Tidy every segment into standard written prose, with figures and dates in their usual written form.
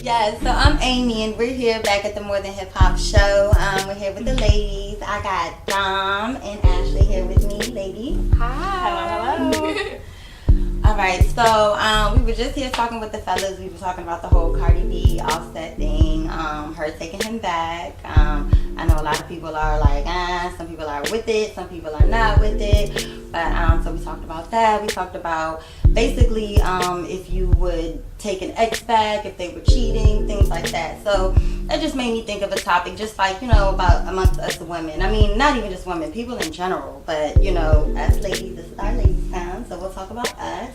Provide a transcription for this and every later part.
Yes, so I'm Amy, and we're here back at the More Than Hip Hop show. We're here with the ladies. I got Dom and Ashley here with me, ladies. Hi. Hello. All right, so we were just here talking with the fellas. We were talking about the whole Cardi B Offset thing, her taking him back. I know a lot of people are like, some people are with it, some people are not with it. But so we talked about that. We talked about basically if you would take an ex back, if they were cheating, things like that. So that just made me think of a topic, just like, about amongst us women. I mean, not even just women, people in general. But, us ladies, this is our ladies' time, so we'll talk about us.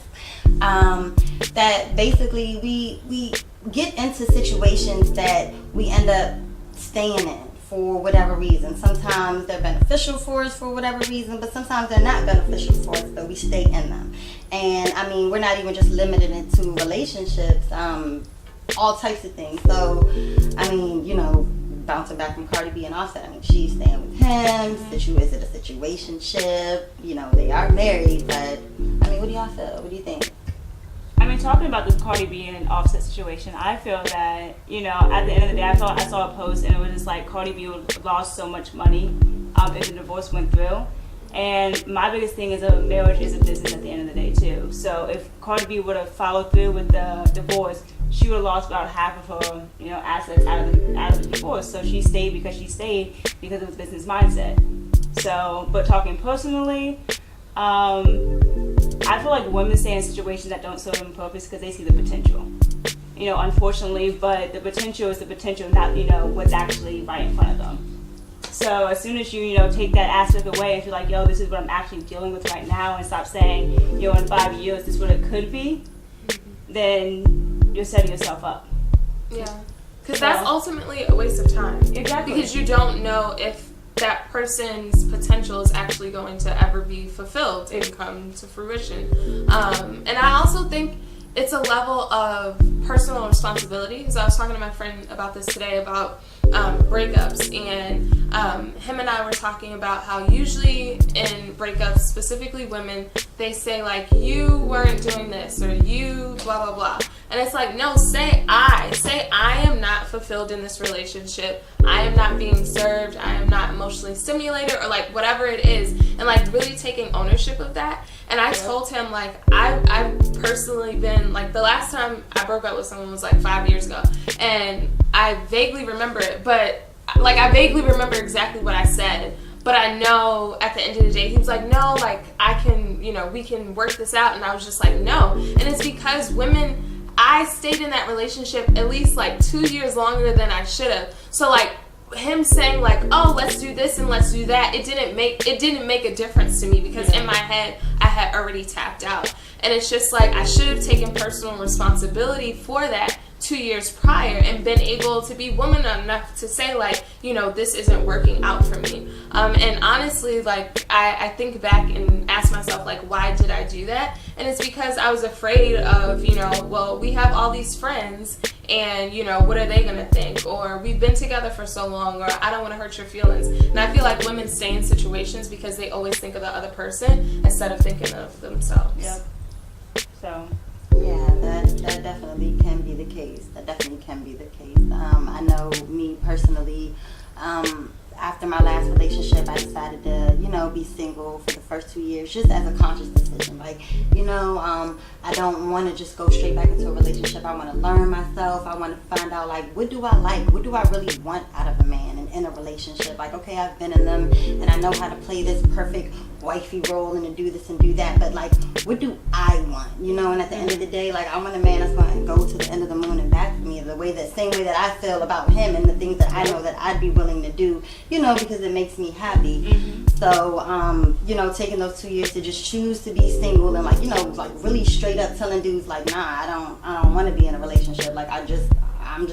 That basically we get into situations that we end up staying in for whatever reason. Sometimes they're beneficial for us for whatever reason, but sometimes they're not beneficial for us, but we stay in them. And I mean, we're not even just limited into relationships, all types of things. So, I mean, bouncing back from Cardi B and Offset, I mean, she's staying with him. Is it a situationship? They are married, but I mean, what do y'all feel? What do you think? I mean, talking about this Cardi B and Offset situation, I feel that, at the end of the day, I saw a post and it was just like Cardi B lost so much money if the divorce went through. And my biggest thing is a marriage is a business at the end of the day, too. So if Cardi B would have followed through with the divorce, she would have lost about half of her, assets out of the divorce. So she stayed because of the business mindset. So, but talking personally, I feel like women stay in situations that don't serve them purpose because they see the potential. Unfortunately, but the potential is the potential, not, what's actually right in front of them. So as soon as you, take that aspect away and feel like, this is what I'm actually dealing with right now, and stop saying, in 5 years, this is what it could be, then you're setting yourself up. Yeah. Because that's ultimately a waste of time. Exactly. Because you don't know if that person's potential is actually going to ever be fulfilled and come to fruition. And I also think it's a level of personal responsibility, because I was talking to my friend about this today about breakups, and him and I were talking about how usually in breakups, specifically women, they say like, you weren't doing this, or you blah blah blah. And it's like, no, say I am not fulfilled in this relationship. I am not being served. I am not emotionally stimulated, or like whatever it is. And like really taking ownership of that. And I told him like, I've personally been like, the last time I broke up with someone was like 5 years ago. And I vaguely remember it, but like I vaguely remember exactly what I said. But I know at the end of the day, he was like, no, like I can, we can work this out. And I was just like, no. And it's because I stayed in that relationship at least like 2 years longer than I should have. So like him saying like, oh, let's do this and let's do that, it didn't make a difference to me, because in my head I had already tapped out. And it's just like I should have taken personal responsibility for that 2 years prior and been able to be woman enough to say like, this isn't working out for me. And honestly, like I think back and ask myself like, why did I do that? And it's because I was afraid of, well, we have all these friends and, what are they going to think? Or we've been together for so long, or I don't want to hurt your feelings. And I feel like women stay in situations because they always think of the other person instead of thinking of themselves. Yep. So... yeah, that definitely can be the case. I know me personally, after my last relationship, I decided to, be single for the first 2 years, just as a conscious decision. Like, I don't want to just go straight back into a relationship. I want to learn myself. I want to find out, like, what do I like? What do I really want out of a man and in a relationship? Like, okay, I've been in them, and I know how to play this perfect wifey role and to do this and do that, but like, what do I want? And at the end of the day, like, I want a man that's going to go to the end of the moon and back for me same way that I feel about him, and the things that I know that I'd be willing to do, because it makes me happy. Mm-hmm. So, taking those 2 years to just choose to be single and like, like really straight up telling dudes like, nah, I don't want to be in a relationship. Like, I'm just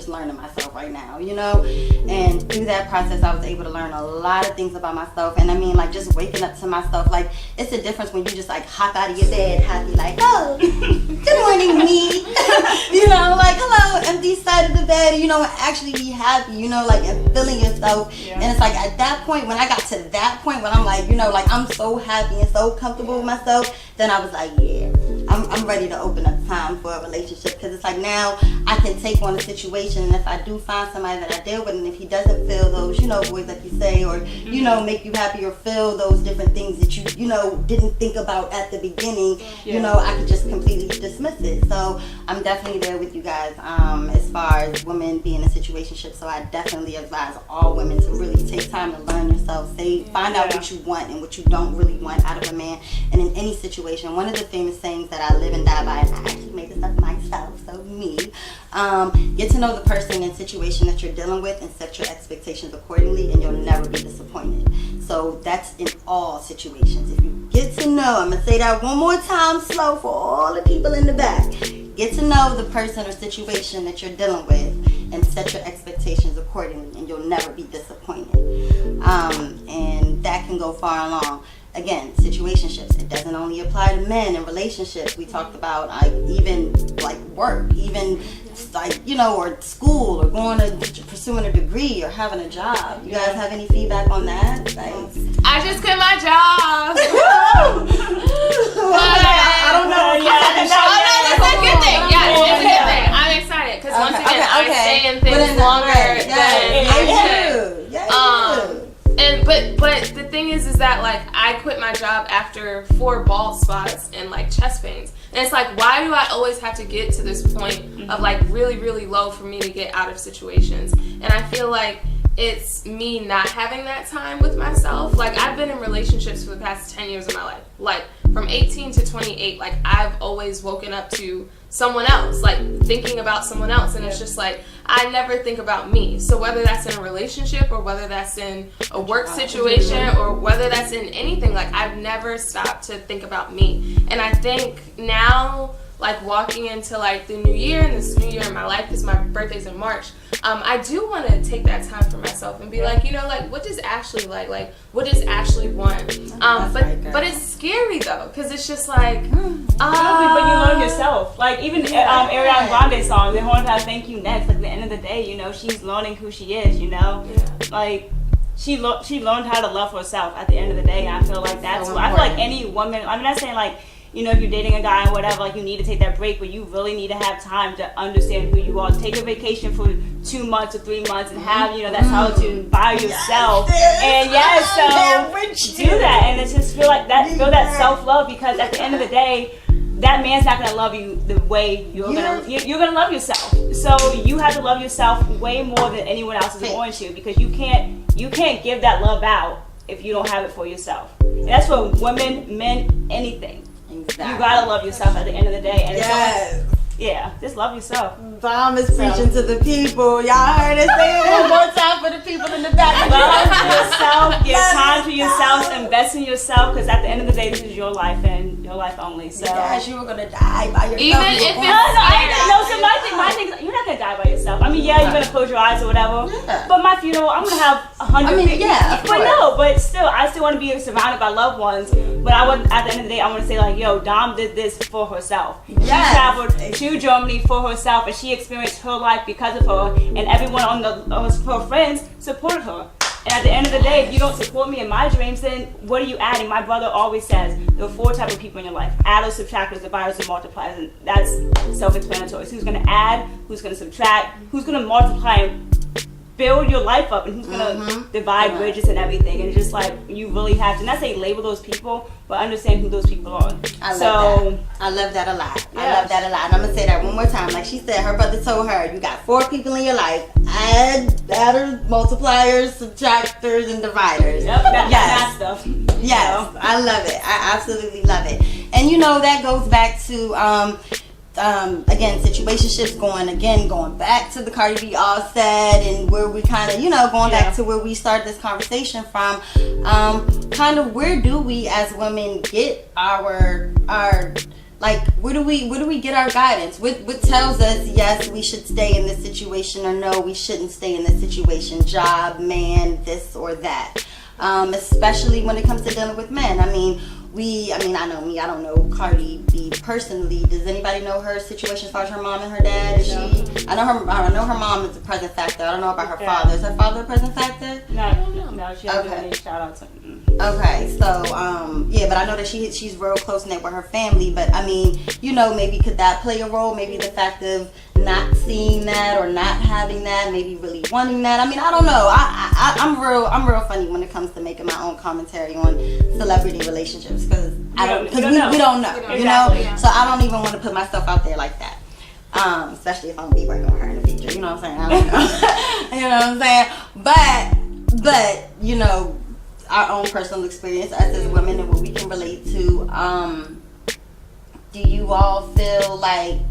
learning myself right now, and through that process I was able to learn a lot of things about myself. And I mean, like, just waking up to myself, like, it's a difference when you just like hop out of your bed happy, like, oh, good morning me, like, hello, empty empty side of the bed, and actually be happy, and feeling yourself. And it's like at that point, when I got to that point, when I'm like, I'm so happy and so comfortable with myself, then I was like, yeah, I'm ready to open up time for a relationship, because it's like now I can take on a situation, and if I do find somebody that I deal with, and if he doesn't feel those, voids like you say, or make you happy, or feel those different things that you didn't think about at the beginning, I could just completely dismiss it. So I'm definitely there with you guys as far as women being in a situationship. So I definitely advise all women to really take time to learn yourself, find out what you want and what you don't really want out of a man. And in any situation, one of the famous sayings that I live and die by, and I actually made this up myself, so me, get to know the person and situation that you're dealing with, and set your expectations accordingly, and you'll never be disappointed. So that's in all situations. If you get to know, I'm going to say that one more time slow for all the people in the back. Get to know the person or situation that you're dealing with, and set your expectations accordingly, and you'll never be disappointed. And that can go far along. Again, situationships, it doesn't only apply to men in relationships. We talked about even like work, even like, or school, or going to pursuing a degree, or having a job. You guys have any feedback on that? Like, I just quit my job. I don't know. It's a good thing. Yeah, it's a good thing. I'm excited because once again, I stay in things longer than I should. But the thing is that like I quit my job after 4 bald spots and like chest pains, and it's like, why do I always have to get to this point of like really, really low for me to get out of situations? And I feel like it's me not having that time with myself. Like, I've been in relationships for the past 10 years of my life. Like, from 18 to 28, like, I've always woken up to someone else, like, thinking about someone else. And it's just like, I never think about me. So whether that's in a relationship, or whether that's in a work situation, or whether that's in anything, like, I've never stopped to think about me. And I think now, like, walking into like the new year, and this new year in my life, because my birthday's in March, I do want to take that time for myself and be like, like, what does Ashley like what does Ashley want? But it's scary though, because it's just like, but you learn yourself. Like, even Ariana Grande's song, "They want to thank you next." Like, at the end of the day, she's learning who she is. Like, she learned how to love herself at the end of the day. And I feel like that's what I feel like any woman. I'm not saying like, if you're dating a guy or whatever, like, you need to take that break, but you really need to have time to understand who you are. Take a vacation for 2 months or 3 months and have, that solitude by yourself. And so do that, and it's just feel that self-love, because at the end of the day, that man's not gonna love you the way you're gonna love yourself. So you have to love yourself way more than anyone else is going to, because you can't give that love out if you don't have it for yourself. And that's for women, men, anything. Exactly. You gotta love yourself at the end of the day, and just love yourself. Dom is preaching to the people. Y'all heard it. Say it one more time for the people in the back. Love yourself. Give time to yourself. Invest in yourself, because at the end of the day, this is your life and your life only. So you were gonna die by yourself. Even if it's so my thing is, you're not gonna die by yourself. I mean, you're gonna close your eyes or whatever. Yeah. But my funeral, I'm gonna have 100 people. But still, I still want to be surrounded by loved ones. But at the end of the day, I want to say like, yo, Dom did this for herself. She traveled to Germany for herself, and she experienced her life because of her, and everyone on her friends supported her. And at the end of the day, if you don't support me in my dreams, then what are you adding? My brother always says there are 4 types of people in your life: adders, subtractors, dividers, and multipliers. And that's self-explanatory. So who's going to add? Who's going to subtract? Who's going to multiply and build your life up? And who's going to divide bridges and everything? And it's just like, you really have to not say label those people, but understand who those people are. I love that a lot. I love that a lot. And I'm going to say that one more time. Like she said, her brother told her, you got 4 people in your life: adders, multipliers, subtractors, and dividers. Yep, that stuff. Yes, I love it. I absolutely love it. And that goes back to again, situationships, going back to the Cardi B Offset, and where we kind of, going back to where we started this conversation from, kind of where do we as women get our like, where do we get our guidance? What tells us, yes, we should stay in this situation, or no, we shouldn't stay in this situation? Job, man, this or that. Especially when it comes to dealing with men. I know me, I don't know Cardi B personally. Does anybody know her situation as far as her mom and her dad? I I know her mom is a present factor. I don't know about her Okay. father. Is her father a present factor? No, she doesn't do Okay. any shout outs. Okay, so yeah, but I know that she's real close knit with her family. But I mean, you know, maybe could that play a role? Maybe the fact of not seeing that or not having that, maybe really wanting that. I mean, I don't know. I'm real funny when it comes to making my own commentary on celebrity relationships because we don't know, you know. Yeah. So I don't even want to put myself out there like that. Especially if I'm gonna be working with her in the future, you know what I'm saying? I don't know. You know what I'm saying? But you know, our own personal experience, us as women, and what we can relate to. Do you all feel like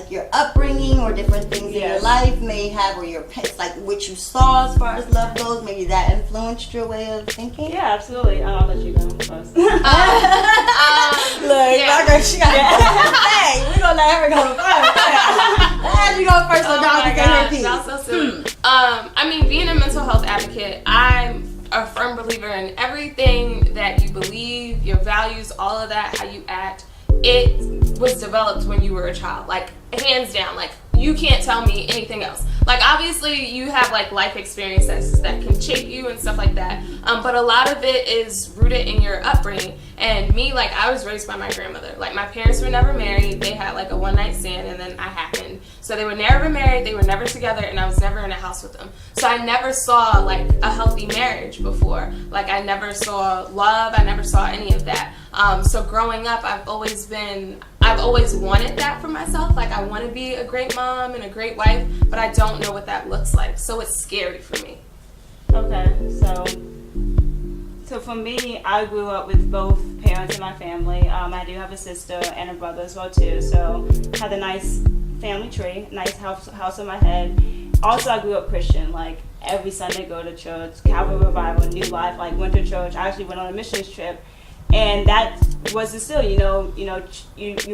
your upbringing or different things in your life may have, or your like what you saw as far as love goes, maybe that influenced your way of thinking? Yeah, absolutely. I'll let you go first. Look, she got hey, we're gonna let her go first. Let you go first so y'all can get her piece. That's so silly. I mean, being a mental health advocate, I'm a firm believer in everything that you believe, your values, all of that, how you act. It was developed when you were a child, like hands down. Like you can't tell me anything else. Like obviously you have like life experiences that can shape you and stuff like that. But a lot of it is rooted in your upbringing. And me, like I was raised by my grandmother. Like my parents were never married. They had like a one night stand and then I happened. So they were never married. They were never together, and I was never in a house with them. So I never saw like a healthy marriage before. Like I never saw love. I never saw any of that. So growing up, I've always wanted that for myself. Like I want to be a great mom and a great wife, but I don't know what that looks like. So it's scary for me. Okay, so for me, I grew up with both parents in my family. I do have a sister and a brother as well too. So had a nice family tree, nice house in my head. Also, I grew up Christian. Like every Sunday, go to church, Calvary Revival, New Life. Like went to church. I actually went on a missions trip. And that was instilled, you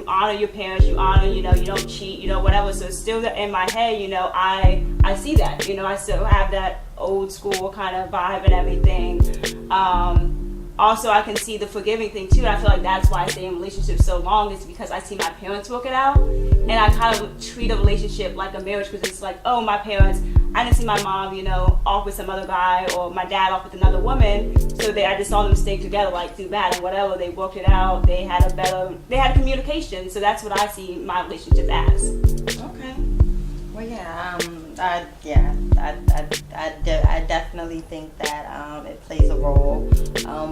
honor your parents, you don't cheat, whatever. So it's still in my head, I see that, I still have that old school kind of vibe and everything. Also, I can see the forgiving thing too. I feel like that's why I stay in relationships so long, is because I see my parents work it out. And I kind of treat a relationship like a marriage, because it's like, oh, my parents, I didn't see my mom, off with some other guy, or my dad off with another woman. So I just saw them stay together, like through bad and whatever. They worked it out. They had communication. So that's what I see my relationship as. Okay. Well, yeah. I definitely think that it plays a role.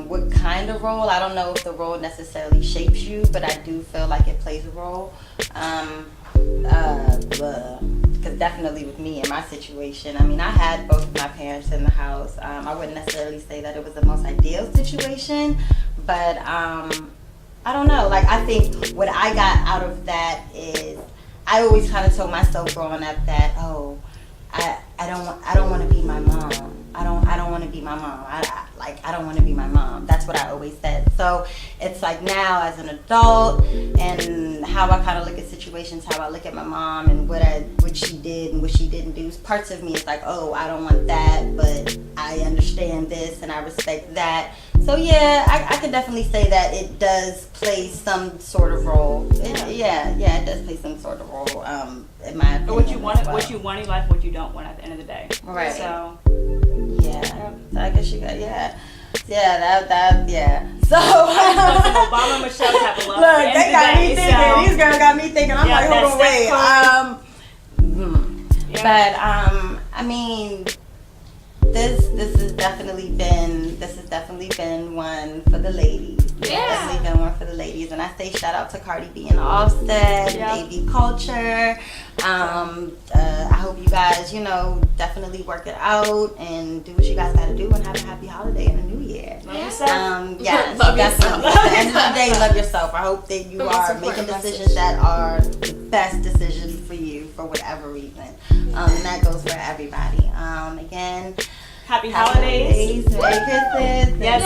What kind of role? I don't know if the role necessarily shapes you, but I do feel like it plays a role. Because definitely with me in my situation, I mean, I had both of my parents in the house. I wouldn't necessarily say that it was the most ideal situation, but I don't know. Like, I think what I got out of that is I always kind of told myself growing up that, I don't want to be my mom. I don't want to be my mom. I don't want to be my mom. That's what I always said. So it's like now as an adult, and how I kind of look at situations, how I look at my mom and what she did and what she didn't do. Parts of me is like, oh, I don't want that, but I understand this and I respect that. So yeah, I could definitely say that it does play some sort of role. It does play some sort of role. In my opinion. But what you want in life, what you don't want at the end of the day. Right. So So I guess you got So Obama and Michelle type of love. Look, they got me thinking. So, these girls got me thinking. I'm like, hold on, wait. But I mean, this has definitely been one for the ladies. Yeah. Definitely been one for the ladies. And I say shout out to Cardi B and Offset, AV Culture. I hope you guys, definitely work it out and do what you guys got to do and have a happy holiday and a new year. Love yourself. Yes, Love definitely. yourself. At the end of the day, love yourself. I hope that you are making decisions that are the best decisions for you for whatever reason. And that goes for everybody. Again, Happy holidays. Merry Christmas. Yes.